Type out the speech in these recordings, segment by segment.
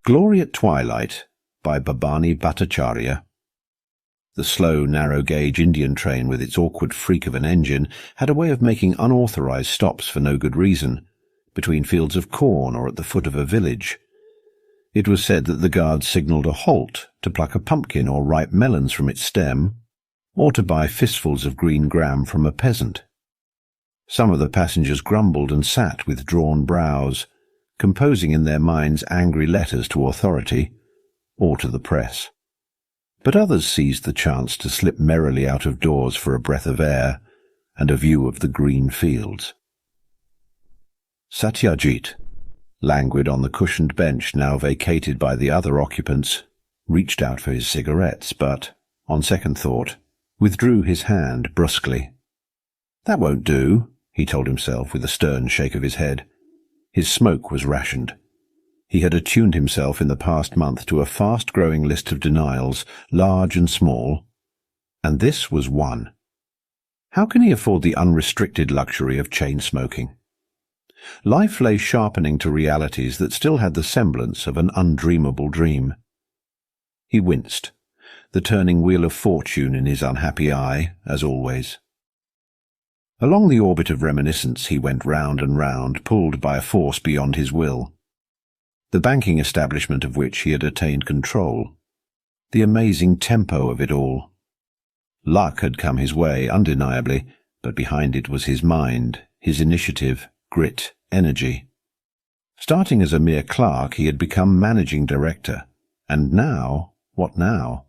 Glory at Twilight by Bhabani Bhattacharya. The slow, narrow-gauge Indian train with its awkward freak of an engine had a way of making unauthorized stops for no good reason, between fields of corn or at the foot of a village. It was said that the guards signalled a halt to pluck a pumpkin or ripe melons from its stem, or to buy fistfuls of green gram from a peasant. Some of the passengers grumbled and sat with drawn brows, composing in their minds angry letters to authority or to the press. But others seized the chance to slip merrily out of doors for a breath of air and a view of the green fields. Satyajit, languid on the cushioned bench now vacated by the other occupants, reached out for his cigarettes, but, on second thought, withdrew his hand brusquely. "That won't do," he told himself with a stern shake of his head. His smoke was rationed. He had attuned himself in the past month to a fast-growing list of denials, large and small, and this was one. How can he afford the unrestricted luxury of chain-smoking? Life lay sharpening to realities that still had the semblance of an undreamable dream. He winced, the turning wheel of fortune in his unhappy eye, as always. Along the orbit of reminiscence he went round and round, pulled by a force beyond his will. The banking establishment of which he had attained control. The amazing tempo of it all. Luck had come his way, undeniably, but behind it was his mind, his initiative, grit, energy. Starting as a mere clerk, he had become managing director. And now, what now?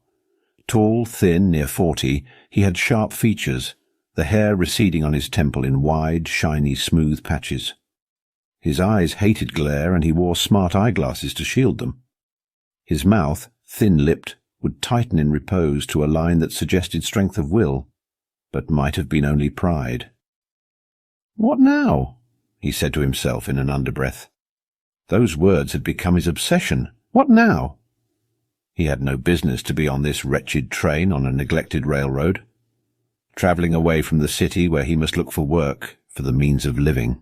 Tall, thin, near 40, he had sharp features, the hair receding on his temple in wide, shiny, smooth patches. His eyes hated glare, and he wore smart eyeglasses to shield them. His mouth, thin-lipped, would tighten in repose to a line that suggested strength of will, but might have been only pride. "What now?" he said to himself in an underbreath. Those words had become his obsession. What now? He had no business to be on this wretched train on a neglected railroad, travelling away from the city where he must look for work, for the means of living.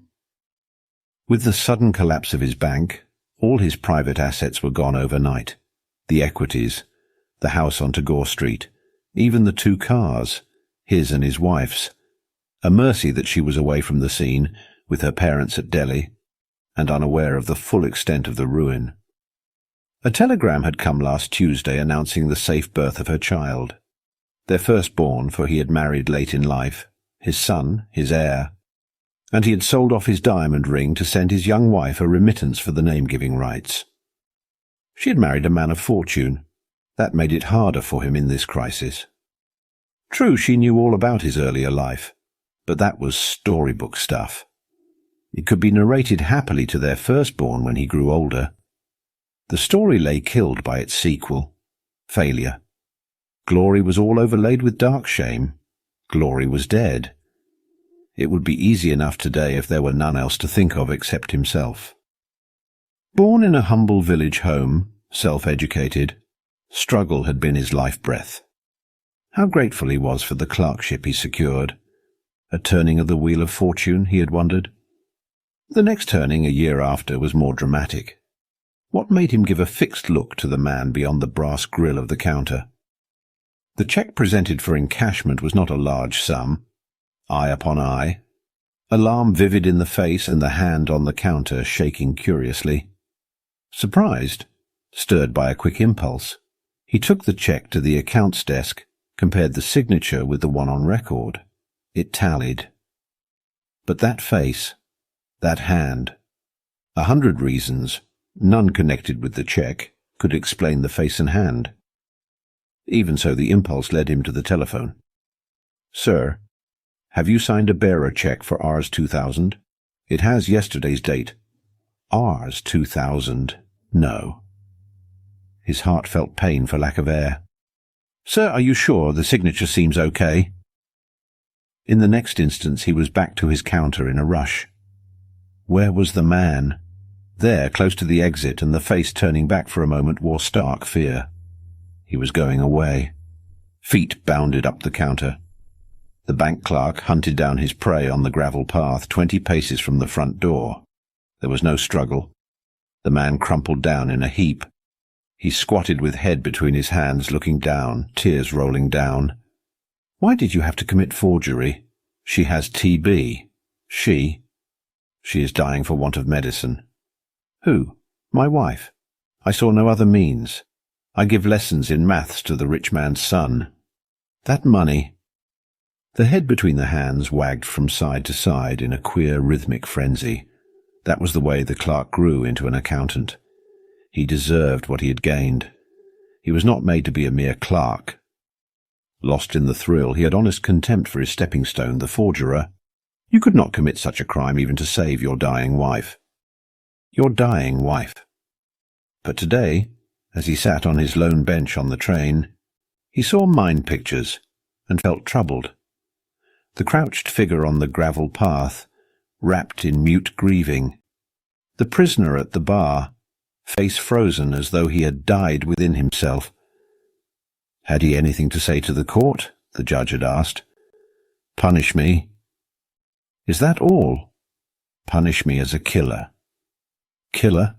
With the sudden collapse of his bank, all his private assets were gone overnight. The equities, the house on Tagore Street, even the 2 cars, his and his wife's. A mercy that she was away from the scene, with her parents at Delhi, and unaware of the full extent of the ruin. A telegram had come last Tuesday announcing the safe birth of her child. Their firstborn, for he had married late in life, his son, his heir, and he had sold off his diamond ring to send his young wife a remittance for the name-giving rights. She had married a man of fortune. That made it harder for him in this crisis. True, she knew all about his earlier life, but that was storybook stuff. It could be narrated happily to their firstborn when he grew older. The story lay killed by its sequel, failure. Glory was all overlaid with dark shame. Glory was dead. It would be easy enough today if there were none else to think of except himself. Born in a humble village home, self-educated, struggle had been his life-breath. How grateful he was for the clerkship he secured. A turning of the wheel of fortune, he had wondered. The next turning, a year after, was more dramatic. What made him give a fixed look to the man beyond the brass grill of the counter? The cheque presented for encashment was not a large sum. Eye upon eye, alarm vivid in the face and the hand on the counter shaking curiously. Surprised, stirred by a quick impulse, he took the cheque to the accounts desk, compared the signature with the one on record. It tallied. But that face, that hand, 100 reasons, none connected with the cheque, could explain the face and hand. Even so, the impulse led him to the telephone. "Sir, have you signed a bearer cheque for Rs 2000? It has yesterday's date." Rs 2000? No. His heart felt pain for lack of air. "Sir, are you sure? The signature seems okay." In the next instance he was back to his counter in a rush. Where was the man? There, close to the exit, and the face turning back for a moment wore stark fear. He was going away. Feet bounded up the counter. The bank clerk hunted down his prey on the gravel path 20 paces from the front door. There was no struggle. The man crumpled down in a heap, He squatted with head between his hands, looking down, tears rolling down. "Why did you have to commit forgery? She has TB. She is dying for want of medicine." "Who?" "My wife. I saw no other means. I give lessons in maths to the rich man's son. That money—" The head between the hands wagged from side to side in a queer rhythmic frenzy. That was the way the clerk grew into an accountant. He deserved what he had gained. He was not made to be a mere clerk. Lost in the thrill, he had honest contempt for his stepping stone, the forgerer. You could not commit such a crime even to save your dying wife. Your dying wife. But today, as he sat on his lone bench on the train, he saw mind pictures and felt troubled. The crouched figure on the gravel path, wrapped in mute grieving. The prisoner at the bar, face frozen as though he had died within himself. Had he anything to say to the court? The judge had asked. Punish me. Is that all? Punish me as a killer. Killer?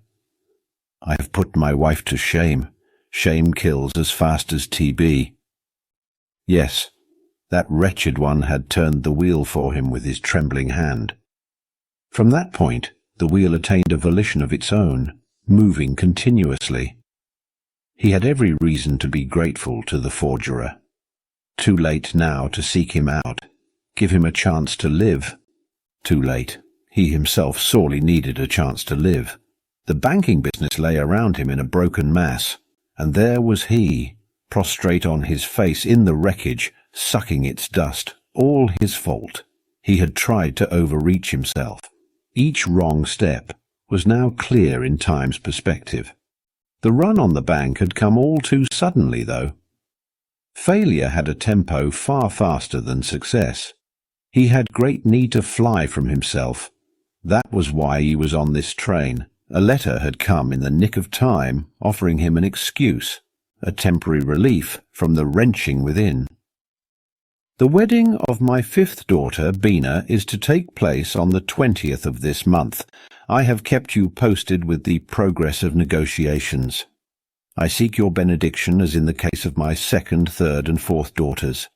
I have put my wife to shame. Shame kills as fast as TB. Yes, that wretched one had turned the wheel for him with his trembling hand. From that point, the wheel attained a volition of its own, moving continuously. He had every reason to be grateful to the forgerer. Too late now to seek him out, give him a chance to live. Too late. He himself sorely needed a chance to live. The banking business lay around him in a broken mass, and there was he, prostrate on his face in the wreckage, sucking its dust, all his fault. He had tried to overreach himself. Each wrong step was now clear in time's perspective. The run on the bank had come all too suddenly, though. Failure had a tempo far faster than success. He had great need to fly from himself. That was why he was on this train. A letter had come in the nick of time, offering him an excuse, a temporary relief from the wrenching within. The wedding of my fifth daughter, Bina, is to take place on the 20th of this month. I have kept you posted with the progress of negotiations. I seek your benediction as in the case of my second, third, and fourth daughters,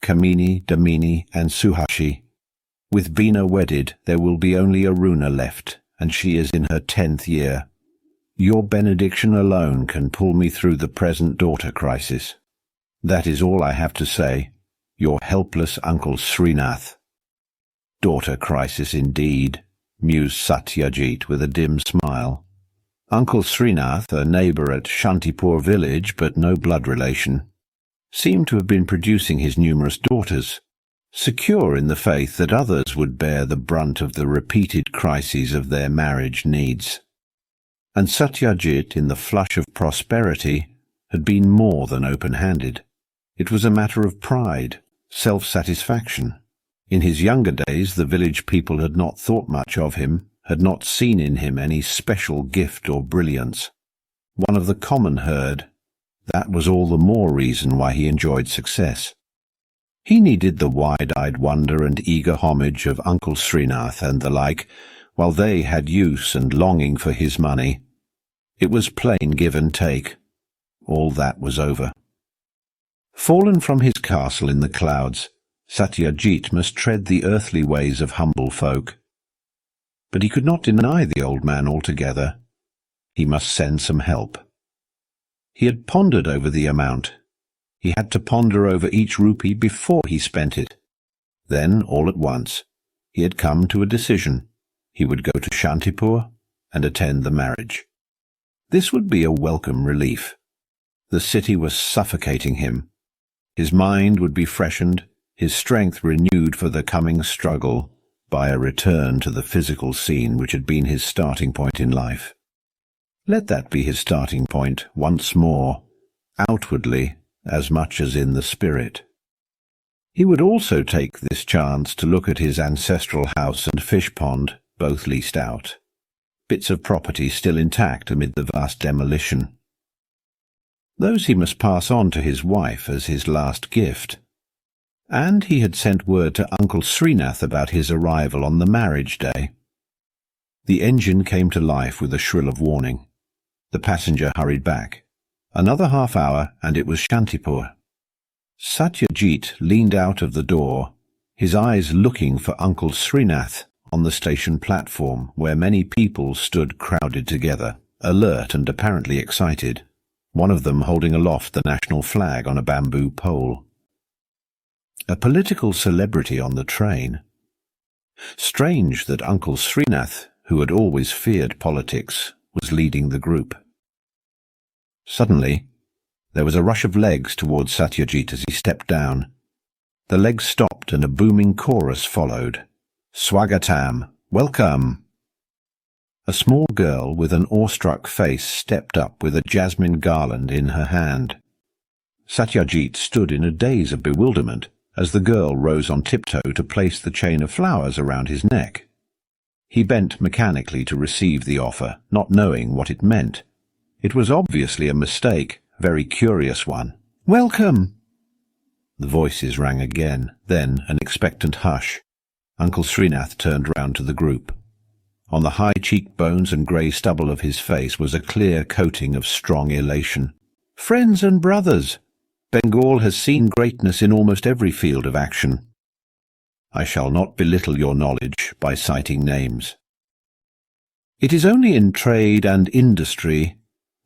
Kamini, Damini, and Suhashi. With Bina wedded, there will be only Aruna left, and she is in her 10th year. Your benediction alone can pull me through the present daughter crisis. That is all I have to say. Your helpless Uncle Srinath. Daughter crisis indeed, mused Satyajit with a dim smile. Uncle Srinath, a neighbour at Shantipur village, but no blood relation, seemed to have been producing his numerous daughters, secure in the faith that others would bear the brunt of the repeated crises of their marriage needs. And Satyajit, in the flush of prosperity, had been more than open-handed. It was a matter of pride, self-satisfaction. In his younger days, the village people had not thought much of him, had not seen in him any special gift or brilliance. One of the common herd, that was all the more reason why he enjoyed success. He needed the wide-eyed wonder and eager homage of Uncle Srinath and the like, while they had use and longing for his money. It was plain give and take. All that was over. Fallen from his castle in the clouds, Satyajit must tread the earthly ways of humble folk. But he could not deny the old man altogether. He must send some help. He had pondered over the amount. He had to ponder over each rupee before he spent it. Then, all at once, he had come to a decision. He would go to Shantipur and attend the marriage. This would be a welcome relief. The city was suffocating him. His mind would be freshened, his strength renewed for the coming struggle by a return to the physical scene which had been his starting point in life. Let that be his starting point once more, outwardly as much as in the spirit. He would also take this chance to look at his ancestral house and fish pond, both leased out, bits of property still intact amid the vast demolition. Those he must pass on to his wife as his last gift. And he had sent word to Uncle Srinath about his arrival on the marriage day. The engine came to life with a shrill of warning. The passenger hurried back. Another half hour, and it was Shantipur. Satyajit leaned out of the door, his eyes looking for Uncle Srinath on the station platform, where many people stood crowded together, alert and apparently excited, one of them holding aloft the national flag on a bamboo pole. A political celebrity on the train. Strange that Uncle Srinath, who had always feared politics, was leading the group. Suddenly, there was a rush of legs towards Satyajit as he stepped down. The legs stopped and a booming chorus followed. "Swagatam! Welcome!" A small girl with an awestruck face stepped up with a jasmine garland in her hand. Satyajit stood in a daze of bewilderment as the girl rose on tiptoe to place the chain of flowers around his neck. He bent mechanically to receive the offer, not knowing what it meant. It was obviously a mistake, a very curious one. "Welcome!" The voices rang again, then an expectant hush. Uncle Srinath turned round to the group. On the high cheekbones and grey stubble of his face was a clear coating of strong elation. "Friends and brothers! Bengal has seen greatness in almost every field of action. I shall not belittle your knowledge by citing names. It is only in trade and industry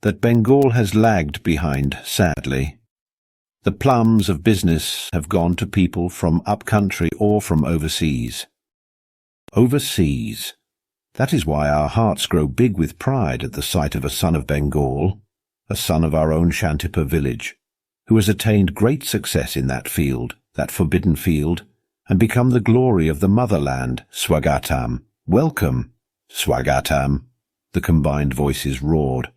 that Bengal has lagged behind, sadly. The plums of business have gone to people from up-country or from overseas. Overseas. That is why our hearts grow big with pride at the sight of a son of Bengal, a son of our own Shantipur village, who has attained great success in that field, that forbidden field, and become the glory of the motherland. Swagatam! Welcome! Swagatam! The combined voices roared,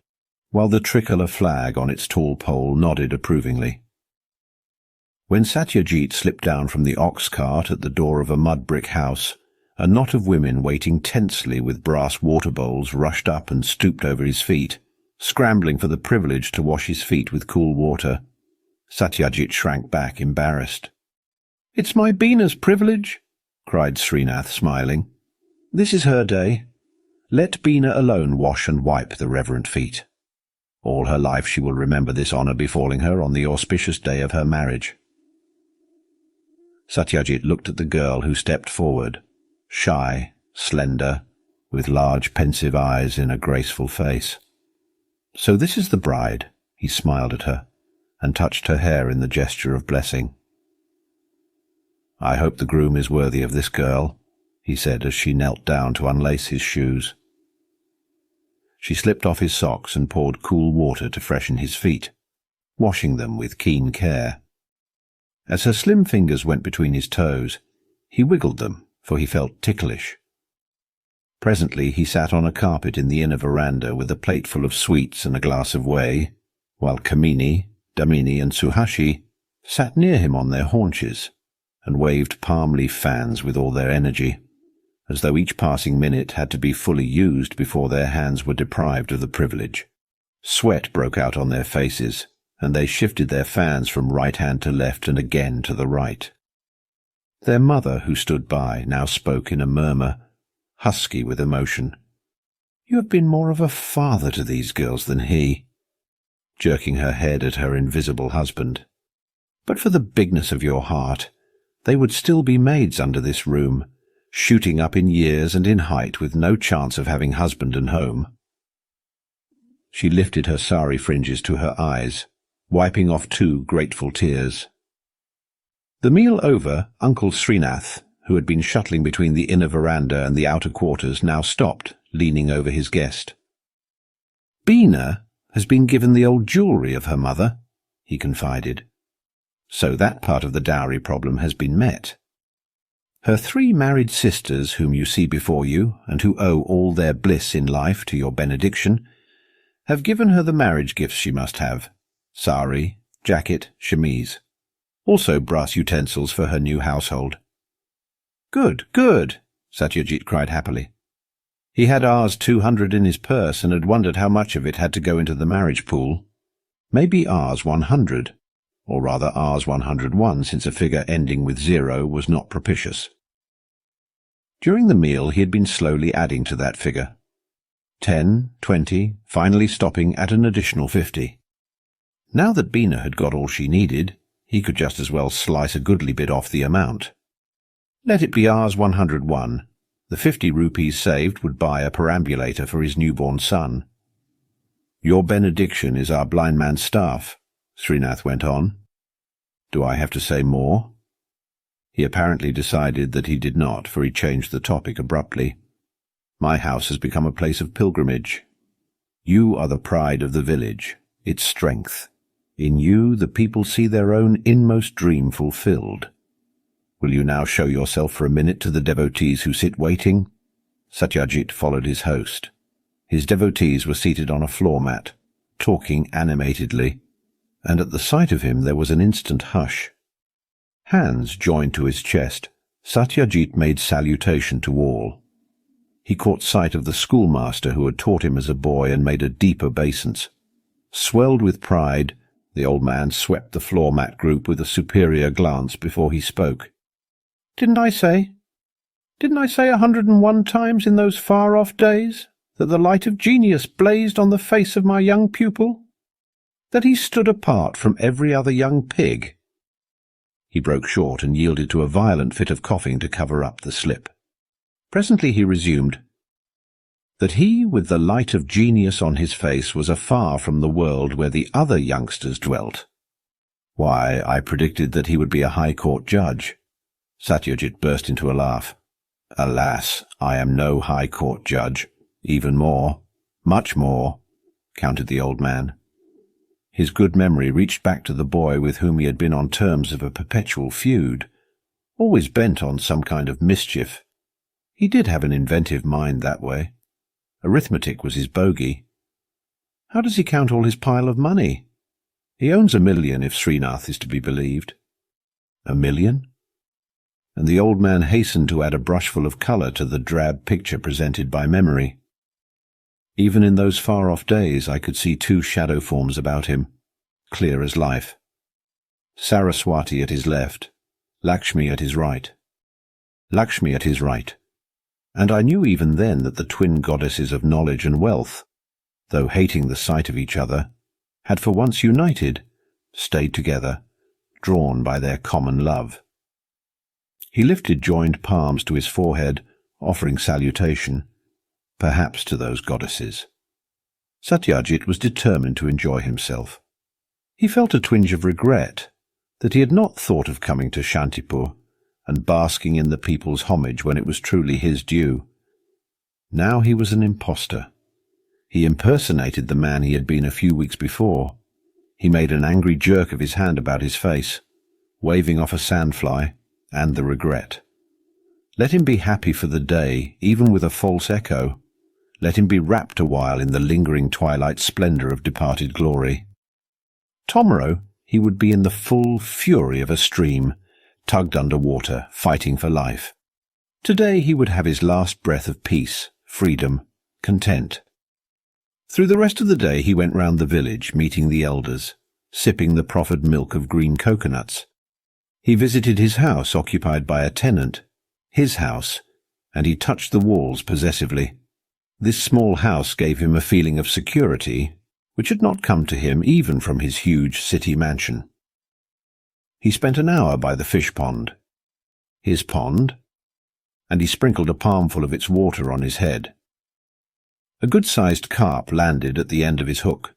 while the tricolour flag on its tall pole nodded approvingly. When Satyajit slipped down from the ox cart at the door of a mud-brick house, a knot of women waiting tensely with brass water bowls rushed up and stooped over his feet, scrambling for the privilege to wash his feet with cool water. Satyajit shrank back, embarrassed. "It's my Beena's privilege," cried Srinath, smiling. "This is her day. Let Beena alone wash and wipe the reverent feet. All her life she will remember this honour befalling her on the auspicious day of her marriage." Satyajit looked at the girl who stepped forward, shy, slender, with large pensive eyes in a graceful face. "So this is the bride," he smiled at her, and touched her hair in the gesture of blessing. "I hope the groom is worthy of this girl," he said as she knelt down to unlace his shoes. She slipped off his socks and poured cool water to freshen his feet, washing them with keen care. As her slim fingers went between his toes, he wiggled them, for he felt ticklish. Presently he sat on a carpet in the inner veranda with a plateful of sweets and a glass of whey, while Kamini, Damini and Suhashi sat near him on their haunches and waved palm leaf fans with all their energy, as though each passing minute had to be fully used before their hands were deprived of the privilege. Sweat broke out on their faces, and they shifted their fans from right hand to left and again to the right. Their mother, who stood by, now spoke in a murmur, husky with emotion. "You have been more of a father to these girls than he," jerking her head at her invisible husband. "But for the bigness of your heart, they would still be maids under this room, shooting up in years and in height with no chance of having husband and home." She lifted her sari fringes to her eyes, wiping off 2 grateful tears. The meal over, Uncle Srinath, who had been shuttling between the inner veranda and the outer quarters, now stopped, leaning over his guest. "Beena has been given the old jewellery of her mother," he confided. "So that part of the dowry problem has been met. Her 3 married sisters, whom you see before you, and who owe all their bliss in life to your benediction, have given her the marriage gifts she must have: sari, jacket, chemise. Also brass utensils for her new household." "Good, good," Satyajit cried happily. He had Rs 200 in his purse and had wondered how much of it had to go into the marriage pool. Maybe Rs 100, or rather Rs 101, since a figure ending with 0 was not propitious. During the meal he had been slowly adding to that figure. 10, 20, finally stopping at an additional 50. Now that Bina had got all she needed, he could just as well slice a goodly bit off the amount. Let it be Rs 101. The 50 rupees saved would buy a perambulator for his newborn son. Your benediction is our blind man's staff, Srinath went on. Do I have to say more? He apparently decided that he did not, for he changed the topic abruptly. My house has become a place of pilgrimage. You are the pride of the village, its strength. In you the people see their own inmost dream fulfilled. Will you now show yourself for a minute to the devotees who sit waiting? Satyajit followed his host. His devotees were seated on a floor mat, talking animatedly, and at the sight of him there was an instant hush. Hands joined to his chest, Satyajit made salutation to all. He caught sight of the schoolmaster who had taught him as a boy and made a deep obeisance. Swelled with pride, the old man swept the floor mat group with a superior glance before he spoke. Didn't I say 101 times in those far-off days that the light of genius blazed on the face of my young pupil? That he stood apart from every other young pig? He broke short and yielded to a violent fit of coughing to cover up the slip. Presently he resumed, that he with the light of genius on his face was afar from the world where the other youngsters dwelt. Why, I predicted that he would be a High Court judge. Satyajit burst into a laugh. Alas, I am no High Court judge. Even more, much more, countered the old man. His good memory reached back to the boy with whom he had been on terms of a perpetual feud, always bent on some kind of mischief. He did have an inventive mind that way. Arithmetic was his bogey. How does he count all his pile of money? He owns $1 million, if Srinath is to be believed. $1 million? And the old man hastened to add a brushful of colour to the drab picture presented by memory. Even in those far-off days I could see two shadow forms about him, clear as life. Saraswati at his left, Lakshmi at his right. Lakshmi at his right. And I knew even then that the twin goddesses of knowledge and wealth, though hating the sight of each other, had for once united, stayed together, drawn by their common love. He lifted joined palms to his forehead, offering salutation, perhaps to those goddesses. Satyajit was determined to enjoy himself. He felt a twinge of regret that he had not thought of coming to Shantipur and basking in the people's homage when it was truly his due. Now he was an impostor. He impersonated the man he had been a few weeks before. He made an angry jerk of his hand about his face, waving off a sandfly and the regret. Let him be happy for the day, even with a false echo. Let him be wrapped a while in the lingering twilight splendour of departed glory. Tomorrow he would be in the full fury of a stream, tugged under water, fighting for life. Today he would have his last breath of peace, freedom, content. Through the rest of the day he went round the village, meeting the elders, sipping the proffered milk of green coconuts. He visited his house occupied by a tenant, his house, and he touched the walls possessively. This small house gave him a feeling of security, which had not come to him even from his huge city mansion. He spent an hour by the fish pond. His pond, and he sprinkled a palmful of its water on his head. A good-sized carp landed at the end of his hook.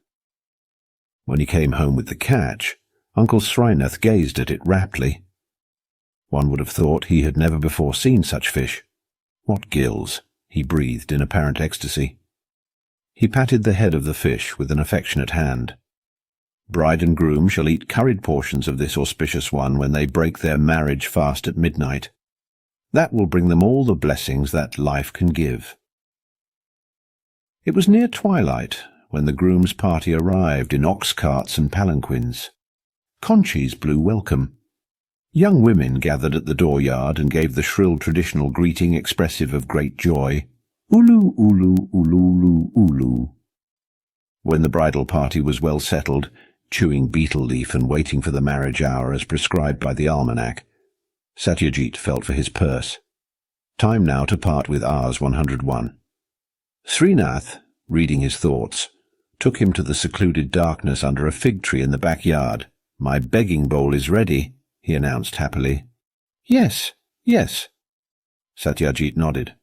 When he came home with the catch, Uncle Srinath gazed at it raptly. One would have thought he had never before seen such fish. What gills! He breathed in apparent ecstasy. He patted the head of the fish with an affectionate hand. Bride and groom shall eat curried portions of this auspicious one when they break their marriage fast at midnight. That will bring them all the blessings that life can give. It was near twilight when the groom's party arrived in ox carts and palanquins. Conchis blew welcome. Young women gathered at the dooryard and gave the shrill traditional greeting expressive of great joy. Ulu, ulu, ululu, ulu. When the bridal party was well settled, chewing betel leaf and waiting for the marriage hour as prescribed by the almanac, Satyajit felt for his purse. Time now to part with Rs 101. Srinath, reading his thoughts, took him to the secluded darkness under a fig tree in the backyard. "My begging bowl is ready," he announced happily. "Yes, yes." Satyajit nodded.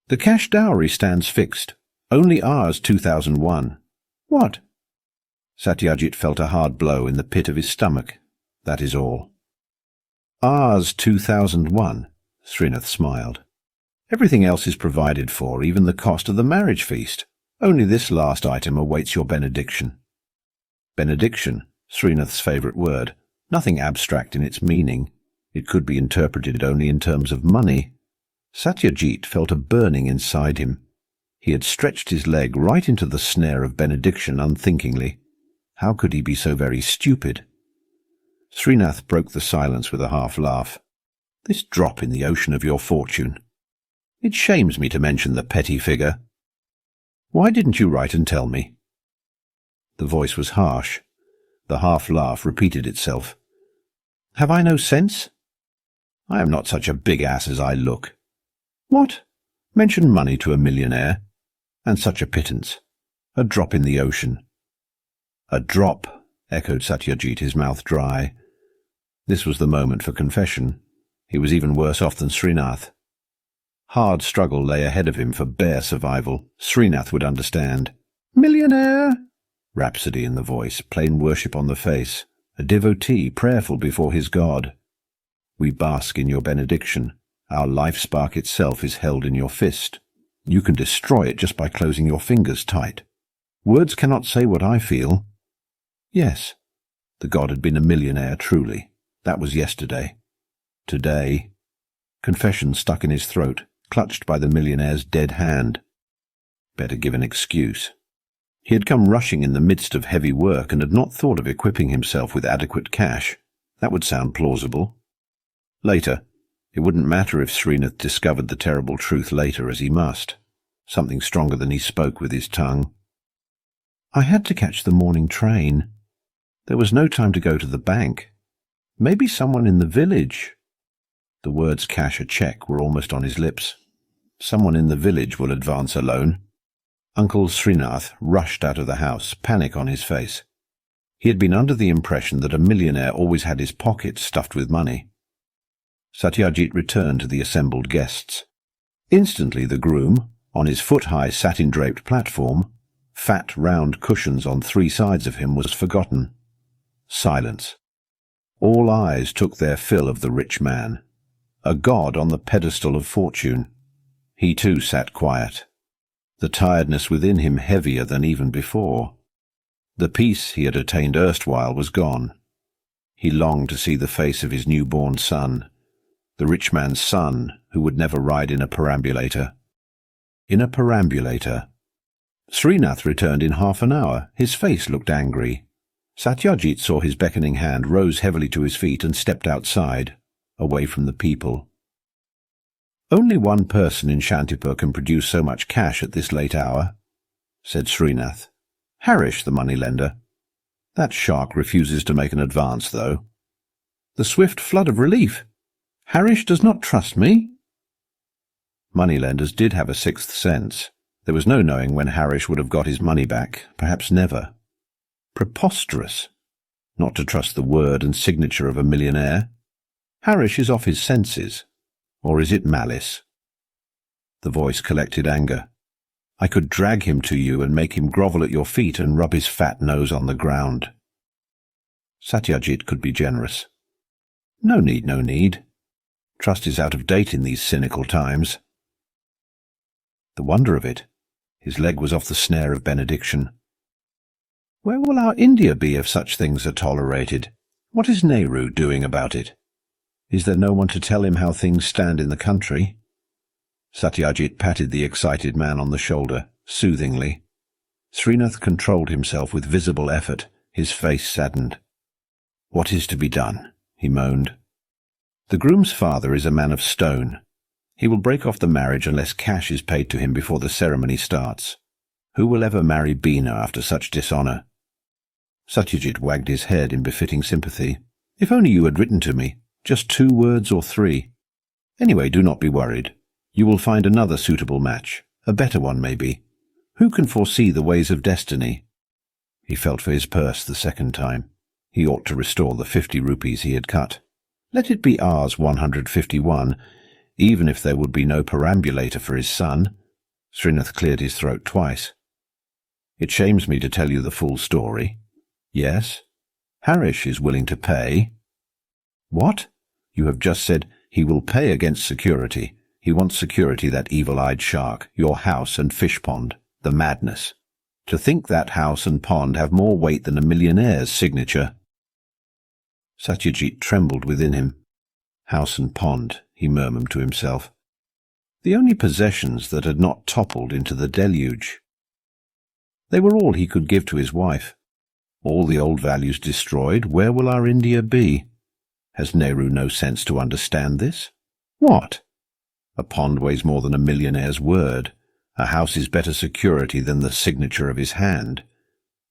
"The cash dowry stands fixed. Only ours 2001. "What?" Satyajit felt a hard blow in the pit of his stomach. "That is all." "Ours 2001, Srinath smiled. "Everything else is provided for, even the cost of the marriage feast. Only this last item awaits your benediction." Benediction, Srinath's favourite word, nothing abstract in its meaning. It could be interpreted only in terms of money. Satyajit felt a burning inside him. He had stretched his leg right into the snare of benediction unthinkingly. How could he be so very stupid? Srinath broke the silence with a half-laugh. "This drop in the ocean of your fortune. It shames me to mention the petty figure. Why didn't you write and tell me?" The voice was harsh. The half-laugh repeated itself. "Have I no sense? I am not such a big ass as I look. What? Mention money to a millionaire? And such a pittance. A drop in the ocean." "A drop," echoed Satyajit, his mouth dry. This was the moment for confession. He was even worse off than Srinath. Hard struggle lay ahead of him for bare survival. Srinath would understand. "Millionaire!" Rhapsody in the voice, plain worship on the face, a devotee prayerful before his God. "We bask in your benediction. Our life spark itself is held in your fist. You can destroy it just by closing your fingers tight. Words cannot say what I feel." Yes, the god had been a millionaire, truly. That was yesterday. Today, confession stuck in his throat, clutched by the millionaire's dead hand. Better give an excuse. He had come rushing in the midst of heavy work and had not thought of equipping himself with adequate cash. That would sound plausible. Later, it wouldn't matter if Srinath discovered the terrible truth later, as he must. Something stronger than he spoke with his tongue. "I had to catch the morning train. There was no time to go to the bank. Maybe someone in the village." The words "cash a cheque" were almost on his lips. "Someone in the village will advance a loan." Uncle Srinath rushed out of the house, panic on his face. He had been under the impression that a millionaire always had his pockets stuffed with money. Satyajit returned to the assembled guests. Instantly the groom, on his foot-high satin-draped platform, fat round cushions on 3 sides of him, was forgotten. Silence. All eyes took their fill of the rich man, a god on the pedestal of fortune. He too sat quiet, the tiredness within him heavier than even before. The peace he had attained erstwhile was gone. He longed to see the face of his newborn son, the rich man's son who would never ride in a perambulator. In a perambulator. Srinath returned in half an hour. His face looked angry. Satyajit saw his beckoning hand, rose heavily to his feet and stepped outside, away from the people. "Only one person in Shantipur can produce so much cash at this late hour," said Srinath. "Harish, the moneylender. That shark refuses to make an advance, though. The swift flood of relief. Harish does not trust me." Moneylenders did have a sixth sense. There was no knowing when Harish would have got his money back, perhaps never. Preposterous, not to trust the word and signature of a millionaire. Harish is off his senses. Or is it malice? The voice collected anger. "I could drag him to you and make him grovel at your feet and rub his fat nose on the ground." Satyajit could be generous. "No need, no need. Trust is out of date in these cynical times." The wonder of it. His leg was off the snare of benediction. Where will our India be if such things are tolerated? What is Nehru doing about it? Is there no one to tell him how things stand in the country? Satyajit patted the excited man on the shoulder, soothingly. Srinath controlled himself with visible effort, his face saddened. "What is to be done?" he moaned. "The groom's father is a man of stone. He will break off the marriage unless cash is paid to him before the ceremony starts. Who will ever marry Beena after such dishonour?" Satyajit wagged his head in befitting sympathy. "If only you had written to me, just 2 words or 3. Anyway, do not be worried. You will find another suitable match, a better one maybe. Who can foresee the ways of destiny? He felt for his purse the second time. He ought to restore the 50 rupees he had cut. Let it be Rs 151, even if there would be no perambulator for his son. Srinath cleared his throat twice. It shames me to tell you the full story. Yes? Harish is willing to pay. What? You have just said he will pay against security. He wants security, that evil-eyed shark, your house and fish pond, the madness. To think that house and pond have more weight than a millionaire's signature. Satyajit trembled within him. House and pond, he murmured to himself. The only possessions that had not toppled into the deluge. They were all he could give to his wife. All the old values destroyed, where will our India be? Has Nehru no sense to understand this? What? A pond weighs more than a millionaire's word. A house is better security than the signature of his hand.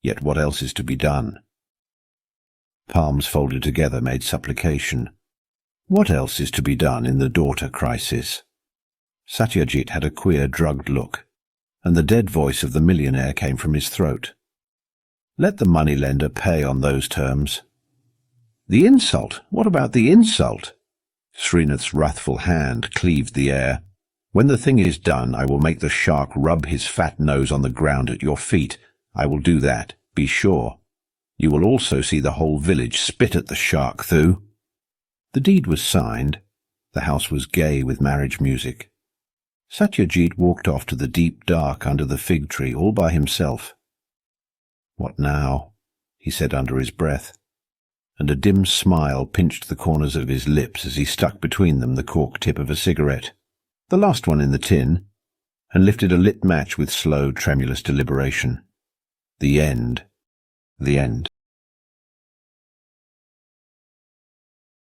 Yet what else is to be done? Palms folded together made supplication. What else is to be done in the daughter crisis? Satyajit had a queer, drugged look, and the dead voice of the millionaire came from his throat. Let the moneylender pay on those terms. The insult? What about the insult? Srinath's wrathful hand cleaved the air. When the thing is done, I will make the shark rub his fat nose on the ground at your feet. I will do that, be sure. You will also see the whole village spit at the shark, Thu. The deed was signed. The house was gay with marriage music. Satyajit walked off to the deep dark under the fig tree all by himself. What now? He said under his breath, and a dim smile pinched the corners of his lips as he stuck between them the cork tip of a cigarette, the last one in the tin, and lifted a lit match with slow, tremulous deliberation. The end. The end.